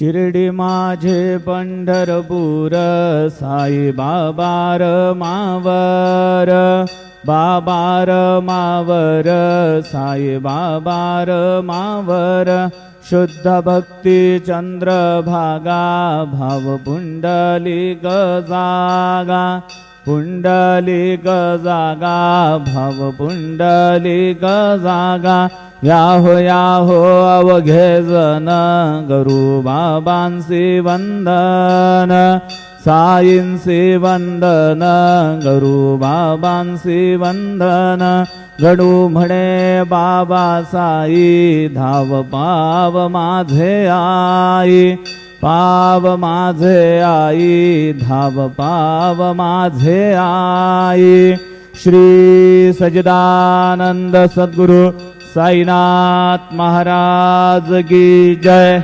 शिर्डी माझे पंढरपूर साई बाबार मावर, बाबार मावर साई बाबार मावर। शुद्ध भक्ती चंद्रभागा भाव पुंडलिक जागा, पुंडलिक जागा भाव पुंडलिक जागा। याहो याहो अवघे जन गुरु बाबांसी वंदन, साईंसी वंदन गुरु बाबांसी वंदन। गडू म्हणे बाबा साई धाव पाव माझे आई, पाव माझे आई धाव पाव माझे आई। श्री सच्चिदानंद सद्गुरु साईनाथ महाराज की जय।